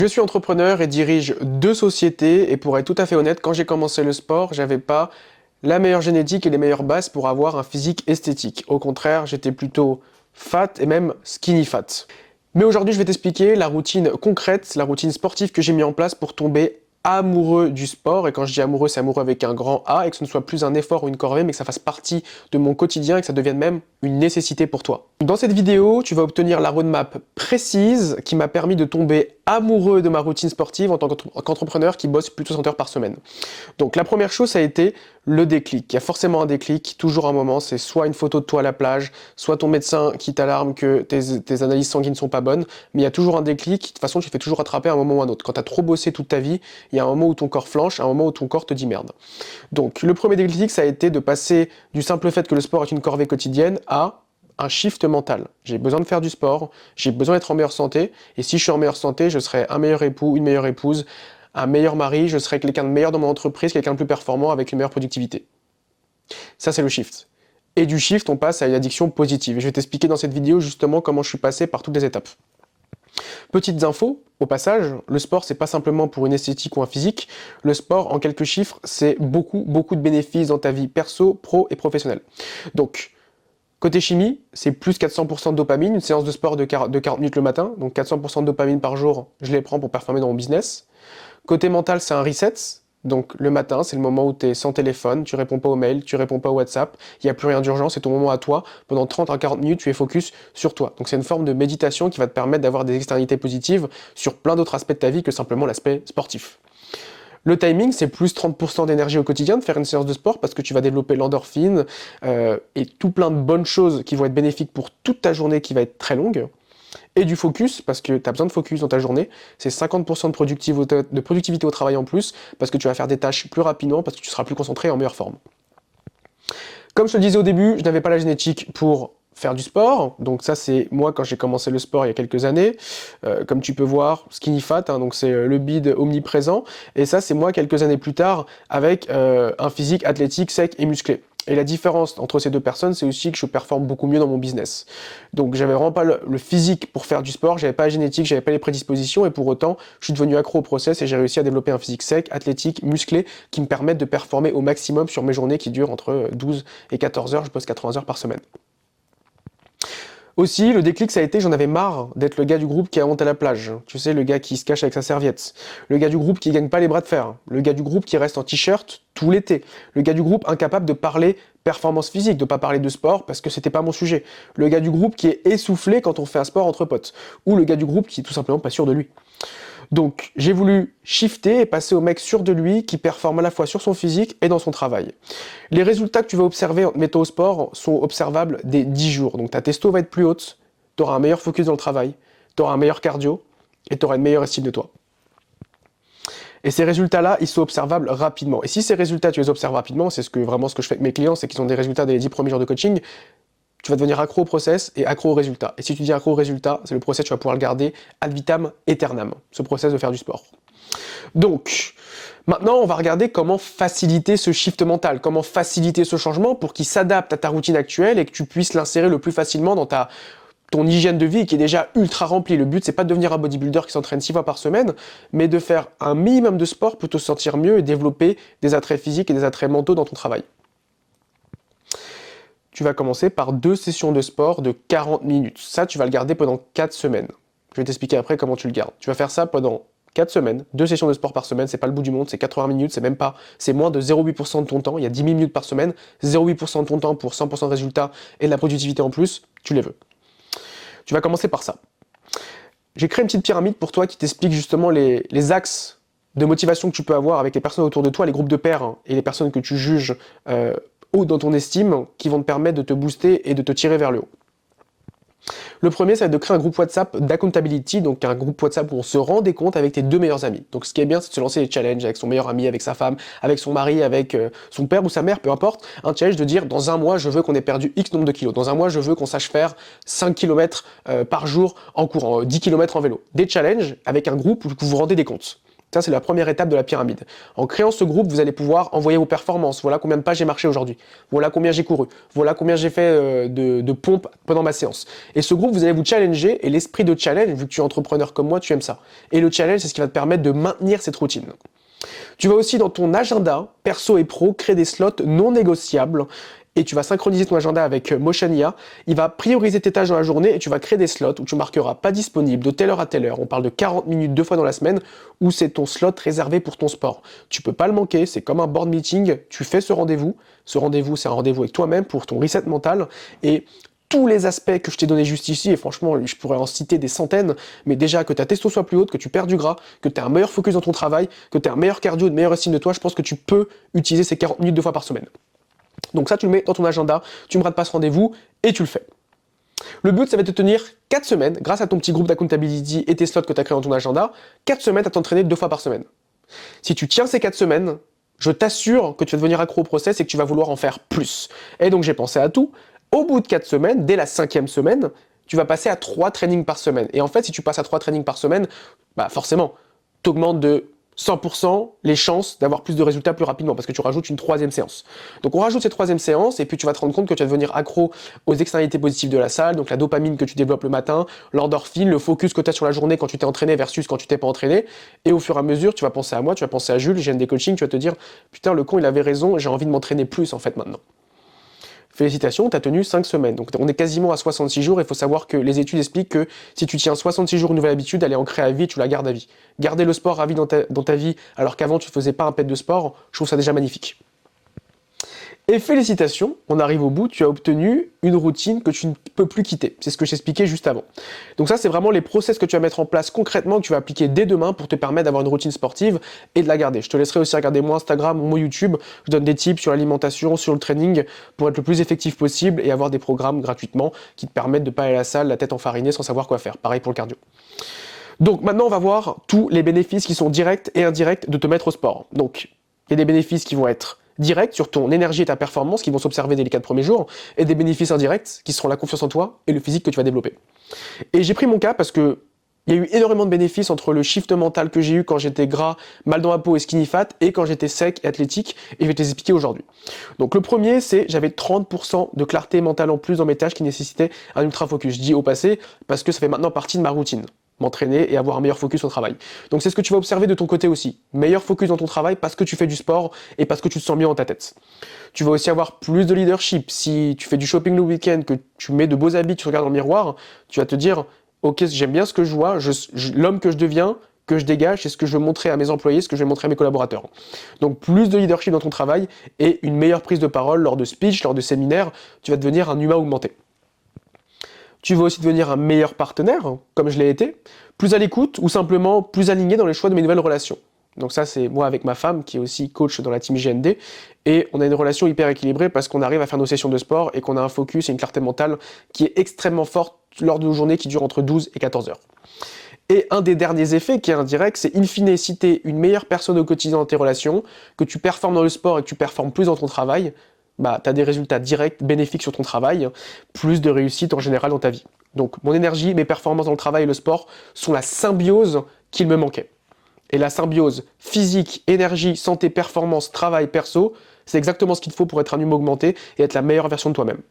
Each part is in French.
Je suis entrepreneur et dirige 2 sociétés et pour être tout à fait honnête, quand j'ai commencé le sport, j'avais pas la meilleure génétique et les meilleures bases pour avoir un physique esthétique. Au contraire, j'étais plutôt fat et même skinny fat. Mais aujourd'hui, je vais t'expliquer la routine concrète, la routine sportive que j'ai mis en place pour tomber amoureux du sport. Et quand je dis amoureux, c'est amoureux avec un grand A et que ce ne soit plus un effort ou une corvée, mais que ça fasse partie de mon quotidien et que ça devienne même une nécessité pour toi. Dans cette vidéo, tu vas obtenir la roadmap précise qui m'a permis de tomber amoureux de ma routine sportive en tant qu'entrepreneur qui bosse plus de 60 heures par semaine. Donc la première chose, ça a été le déclic. Il y a forcément un déclic, toujours un moment, c'est soit une photo de toi à la plage, soit ton médecin qui t'alarme que tes analyses sanguines sont pas bonnes, mais il y a toujours un déclic, de toute façon tu te fais toujours rattraper à un moment ou à un autre. Quand tu as trop bossé toute ta vie, il y a un moment où ton corps flanche, un moment où ton corps te dit merde. Donc le premier déclic, ça a été de passer du simple fait que le sport est une corvée quotidienne à un shift mental. J'ai besoin de faire du sport, j'ai besoin d'être en meilleure santé, et si je suis en meilleure santé, je serai un meilleur époux, une meilleure épouse, un meilleur mari, je serai quelqu'un de meilleur dans mon entreprise, quelqu'un de plus performant avec une meilleure productivité. Ça, c'est le shift. Et du shift, on passe à une addiction positive. Et je vais t'expliquer dans cette vidéo justement comment je suis passé par toutes les étapes. Petites infos, au passage, le sport, c'est pas simplement pour une esthétique ou un physique. Le sport, en quelques chiffres, c'est beaucoup de bénéfices dans ta vie perso, pro et professionnelle. Donc, côté chimie, c'est plus 400% de dopamine, une séance de sport de 40 minutes le matin, donc 400% de dopamine par jour, je les prends pour performer dans mon business. Côté mental, c'est un reset, donc le matin, c'est le moment où tu es sans téléphone, tu réponds pas aux mails, tu réponds pas au WhatsApp, il n'y a plus rien d'urgent, c'est ton moment à toi, pendant 30 à 40 minutes, tu es focus sur toi. Donc c'est une forme de méditation qui va te permettre d'avoir des externalités positives sur plein d'autres aspects de ta vie que simplement l'aspect sportif. Le timing, c'est plus 30% d'énergie au quotidien de faire une séance de sport parce que tu vas développer l'endorphine et tout plein de bonnes choses qui vont être bénéfiques pour toute ta journée qui va être très longue. Et du focus, parce que tu as besoin de focus dans ta journée, c'est 50% de productivité au travail en plus, parce que tu vas faire des tâches plus rapidement, parce que tu seras plus concentré et en meilleure forme. Comme je te le disais au début, je n'avais pas la génétique pour faire du sport, donc ça c'est moi quand j'ai commencé le sport il y a quelques années, comme tu peux voir, skinny fat, hein, donc c'est le bide omniprésent, et ça c'est moi quelques années plus tard avec un physique athlétique, sec et musclé. Et la différence entre ces deux personnes, c'est aussi que je performe beaucoup mieux dans mon business. Donc j'avais vraiment pas le physique pour faire du sport, j'avais pas la génétique, j'avais pas les prédispositions, et pour autant, je suis devenu accro au process et j'ai réussi à développer un physique sec, athlétique, musclé, qui me permettent de performer au maximum sur mes journées qui durent entre 12 et 14 heures, je bosse 80 heures par semaine. Aussi, le déclic, ça a été, j'en avais marre d'être le gars du groupe qui a honte à la plage. Tu sais, le gars qui se cache avec sa serviette. Le gars du groupe qui gagne pas les bras de fer. Le gars du groupe qui reste en t-shirt tout l'été. Le gars du groupe incapable de parler performance physique, de pas parler de sport parce que c'était pas mon sujet. Le gars du groupe qui est essoufflé quand on fait un sport entre potes. Ou le gars du groupe qui est tout simplement pas sûr de lui. Donc, j'ai voulu shifter et passer au mec sûr de lui qui performe à la fois sur son physique et dans son travail. Les résultats que tu vas observer en te mettant au sport sont observables dès 10 jours. Donc, ta testo va être plus haute, tu auras un meilleur focus dans le travail, tu auras un meilleur cardio et tu auras une meilleure estime de toi. Et ces résultats-là, ils sont observables rapidement. Et si ces résultats, tu les observes rapidement, c'est vraiment ce que je fais avec mes clients, c'est qu'ils ont des résultats dès les 10 premiers jours de coaching, tu vas devenir accro au process et accro au résultat. Et si tu dis accro au résultat, c'est le process, tu vas pouvoir le garder ad vitam aeternam, ce process de faire du sport. Donc, maintenant, on va regarder comment faciliter ce shift mental, comment faciliter ce changement pour qu'il s'adapte à ta routine actuelle et que tu puisses l'insérer le plus facilement dans ton hygiène de vie qui est déjà ultra remplie. Le but, c'est pas de devenir un bodybuilder qui s'entraîne 6 fois par semaine, mais de faire un minimum de sport pour te sentir mieux et développer des attraits physiques et des attraits mentaux dans ton travail. Tu vas commencer par 2 sessions de sport de 40 minutes. Ça, tu vas le garder pendant 4 semaines. Je vais t'expliquer après comment tu le gardes. Tu vas faire ça pendant 4 semaines, 2 sessions de sport par semaine, c'est pas le bout du monde, c'est 80 minutes, c'est moins de 0,8% de ton temps, il y a 10 000 minutes par semaine, 0,8% de ton temps pour 100% de résultats et de la productivité en plus, tu les veux. Tu vas commencer par ça. J'ai créé une petite pyramide pour toi qui t'explique justement les axes de motivation que tu peux avoir avec les personnes autour de toi, les groupes de pairs hein, et les personnes que tu juges haut dans ton estime qui vont te permettre de te booster et de te tirer vers le haut. Le premier, ça va être de créer un groupe WhatsApp d'accountability, donc un groupe WhatsApp où on se rend des comptes avec tes 2 meilleurs amis. Donc ce qui est bien, c'est de se lancer des challenges avec son meilleur ami, avec sa femme, avec son mari, avec son père ou sa mère, peu importe. Un challenge de dire, dans un mois, je veux qu'on ait perdu X nombre de kilos. Dans un mois, je veux qu'on sache faire 5 km par jour en courant, 10 km en vélo. Des challenges avec un groupe où vous vous rendez des comptes. Ça, c'est la première étape de la pyramide. En créant ce groupe, vous allez pouvoir envoyer vos performances. Voilà combien de pas j'ai marché aujourd'hui. Voilà combien j'ai couru. Voilà combien j'ai fait de pompes pendant ma séance. Et ce groupe, vous allez vous challenger. Et l'esprit de challenge, vu que tu es entrepreneur comme moi, tu aimes ça. Et le challenge, c'est ce qui va te permettre de maintenir cette routine. Tu vas aussi dans ton agenda, perso et pro, créer des slots non négociables. Et tu vas synchroniser ton agenda avec MotionIA. Il va prioriser tes tâches dans la journée et tu vas créer des slots où tu marqueras pas disponible de telle heure à telle heure. On parle de 40 minutes 2 fois dans la semaine où c'est ton slot réservé pour ton sport. Tu peux pas le manquer, c'est comme un board meeting. Tu fais ce rendez-vous. Ce rendez-vous, c'est un rendez-vous avec toi-même pour ton reset mental. Et tous les aspects que je t'ai donnés juste ici, et franchement, je pourrais en citer des centaines, mais déjà que ta testo soit plus haute, que tu perds du gras, que tu as un meilleur focus dans ton travail, que tu as un meilleur cardio, une meilleure estime de toi, je pense que tu peux utiliser ces 40 minutes 2 fois par semaine. Donc ça, tu le mets dans ton agenda, tu ne rates pas ce rendez-vous et tu le fais. Le but, ça va te tenir 4 semaines, grâce à ton petit groupe d'accountability et tes slots que tu as créés dans ton agenda, 4 semaines à t'entraîner 2 fois par semaine. Si tu tiens ces 4 semaines, je t'assure que tu vas devenir accro au process et que tu vas vouloir en faire plus. Et donc j'ai pensé à tout. Au bout de 4 semaines, dès la 5e semaine, tu vas passer à 3 trainings par semaine. Et en fait, si tu passes à 3 trainings par semaine, bah forcément, tu augmentes de 100% les chances d'avoir plus de résultats plus rapidement parce que tu rajoutes une 3e séance. Donc on rajoute cette 3e séance et puis tu vas te rendre compte que tu vas devenir accro aux externalités positives de la salle, donc la dopamine que tu développes le matin, l'endorphine, le focus que tu as sur la journée quand tu t'es entraîné versus quand tu t'es pas entraîné. Et au fur et à mesure, tu vas penser à moi, tu vas penser à Jules, j'ai des coachings, tu vas te dire putain le con il avait raison, j'ai envie de m'entraîner plus en fait maintenant. Félicitations, tu as tenu 5 semaines. Donc on est quasiment à 66 jours. Il faut savoir que les études expliquent que si tu tiens 66 jours une nouvelle habitude, elle est ancrée à vie, tu la gardes à vie. Garder le sport à vie dans ta vie alors qu'avant tu ne faisais pas un pet de sport, je trouve ça déjà magnifique. Et félicitations, on arrive au bout, tu as obtenu une routine que tu ne peux plus quitter. C'est ce que j'expliquais juste avant. Donc ça, c'est vraiment les process que tu vas mettre en place concrètement, que tu vas appliquer dès demain pour te permettre d'avoir une routine sportive et de la garder. Je te laisserai aussi regarder mon Instagram ou mon YouTube. Je donne des tips sur l'alimentation, sur le training pour être le plus effectif possible et avoir des programmes gratuitement qui te permettent de ne pas aller à la salle, la tête enfarinée sans savoir quoi faire. Pareil pour le cardio. Donc maintenant, on va voir tous les bénéfices qui sont directs et indirects de te mettre au sport. Donc, il y a des bénéfices qui vont être directs sur ton énergie et ta performance qui vont s'observer dès les 4 premiers jours, et des bénéfices indirects qui seront la confiance en toi et le physique que tu vas développer. Et j'ai pris mon cas parce que il y a eu énormément de bénéfices entre le shift mental que j'ai eu quand j'étais gras, mal dans la peau et skinny fat, et quand j'étais sec et athlétique, et je vais te les expliquer aujourd'hui. Donc le premier, c'est j'avais 30% de clarté mentale en plus dans mes tâches qui nécessitaient un ultra focus. Je dis au passé parce que ça fait maintenant partie de ma routine. M'entraîner et avoir un meilleur focus au travail. Donc c'est ce que tu vas observer de ton côté aussi. Meilleur focus dans ton travail parce que tu fais du sport et parce que tu te sens mieux dans ta tête. Tu vas aussi avoir plus de leadership. Si tu fais du shopping le week-end, que tu mets de beaux habits, tu regardes dans le miroir, tu vas te dire ok, j'aime bien ce que je vois, l'homme que je deviens, que je dégage, c'est ce que je veux montrer à mes employés, ce que je vais montrer à mes collaborateurs. Donc plus de leadership dans ton travail et une meilleure prise de parole lors de speech, lors de séminaires, tu vas devenir un humain augmenté. Tu vas aussi devenir un meilleur partenaire, comme je l'ai été, plus à l'écoute ou simplement plus aligné dans les choix de mes nouvelles relations. Donc ça, c'est moi avec ma femme, qui est aussi coach dans la team GND, et on a une relation hyper équilibrée parce qu'on arrive à faire nos sessions de sport et qu'on a un focus et une clarté mentale qui est extrêmement forte lors de nos journées qui durent entre 12 et 14 heures. Et un des derniers effets qui est indirect, c'est in fine, si tu es une meilleure personne au quotidien dans tes relations, que tu performes dans le sport et que tu performes plus dans ton travail, bah, tu as des résultats directs, bénéfiques sur ton travail, plus de réussite en général dans ta vie. Donc mon énergie, mes performances dans le travail et le sport sont la symbiose qu'il me manquait. Et la symbiose physique, énergie, santé, performance, travail, perso, c'est exactement ce qu'il te faut pour être un humain augmenté et être la meilleure version de toi-même.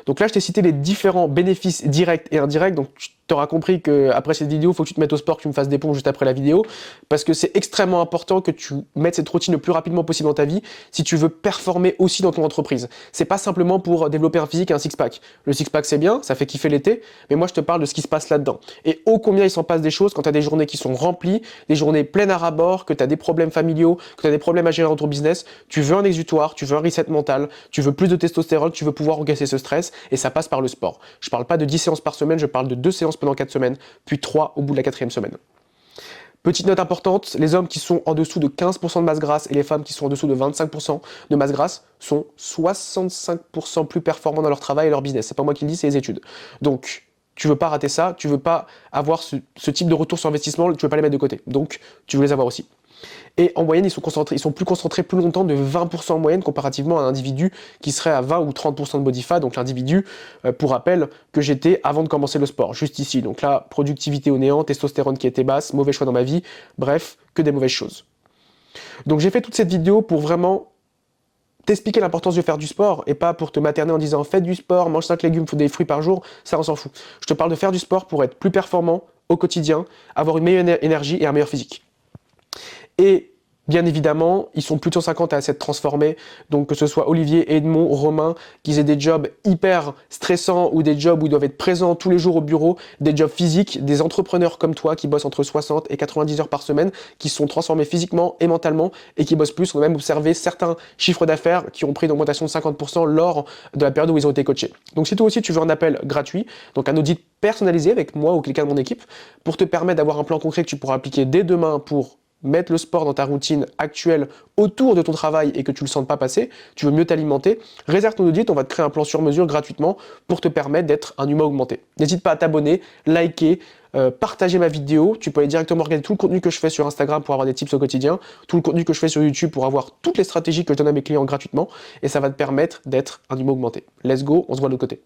Donc là, je t'ai cité les différents bénéfices directs et indirects. Donc tu auras compris qu'après cette vidéo, il faut que tu te mettes au sport, que tu me fasses des pompes juste après la vidéo, parce que c'est extrêmement important que tu mettes cette routine le plus rapidement possible dans ta vie si tu veux performer aussi dans ton entreprise. C'est pas simplement pour développer un physique et un six-pack. Le six-pack, c'est bien, ça fait kiffer l'été, mais moi, je te parle de ce qui se passe là-dedans. Et ô combien il s'en passe des choses quand tu as des journées qui sont remplies, des journées pleines à ras-bord, que tu as des problèmes familiaux, que tu as des problèmes à gérer dans ton business, tu veux un exutoire, tu veux un reset mental, tu veux plus de testostérone, tu veux pouvoir encaisser ce stress, et ça passe par le sport. Je parle pas de 10 séances par semaine, je parle de 2 séances pendant 4 semaines, puis 3 au bout de la 4e semaine. Petite note importante, les hommes qui sont en dessous de 15% de masse grasse et les femmes qui sont en dessous de 25% de masse grasse sont 65% plus performants dans leur travail et leur business. C'est pas moi qui le dis, c'est les études. Donc, tu veux pas rater ça, tu veux pas avoir ce type de retour sur investissement, tu veux pas les mettre de côté. Donc, tu veux les avoir aussi. Et en moyenne, ils sont plus concentrés plus longtemps de 20% en moyenne comparativement à un individu qui serait à 20 ou 30% de body fat. Donc l'individu, pour rappel, que j'étais avant de commencer le sport, juste ici. Donc là, productivité au néant, testostérone qui était basse, mauvais choix dans ma vie, bref, que des mauvaises choses. Donc j'ai fait toute cette vidéo pour vraiment t'expliquer l'importance de faire du sport et pas pour te materner en disant fais du sport, mange 5 légumes, faut des fruits par jour, ça on s'en fout. Je te parle de faire du sport pour être plus performant au quotidien, avoir une meilleure énergie et un meilleur physique. Et bien évidemment, ils sont plus de 150 à s'être transformés, donc que ce soit Olivier, Edmond, Romain, qu'ils aient des jobs hyper stressants ou des jobs où ils doivent être présents tous les jours au bureau, des jobs physiques, des entrepreneurs comme toi qui bossent entre 60 et 90 heures par semaine, qui se sont transformés physiquement et mentalement et qui bossent plus. On a même observé certains chiffres d'affaires qui ont pris une augmentation de 50% lors de la période où ils ont été coachés. Donc si toi aussi tu veux un appel gratuit, donc un audit personnalisé avec moi ou quelqu'un de mon équipe, pour te permettre d'avoir un plan concret que tu pourras appliquer dès demain pour mettre le sport dans ta routine actuelle autour de ton travail et que tu ne le sentes pas passer, tu veux mieux t'alimenter, réserve ton audit, on va te créer un plan sur mesure gratuitement pour te permettre d'être un humain augmenté. N'hésite pas à t'abonner, liker, partager ma vidéo, tu peux aller directement regarder tout le contenu que je fais sur Instagram pour avoir des tips au quotidien, tout le contenu que je fais sur YouTube pour avoir toutes les stratégies que je donne à mes clients gratuitement et ça va te permettre d'être un humain augmenté. Let's go, on se voit de l'autre côté.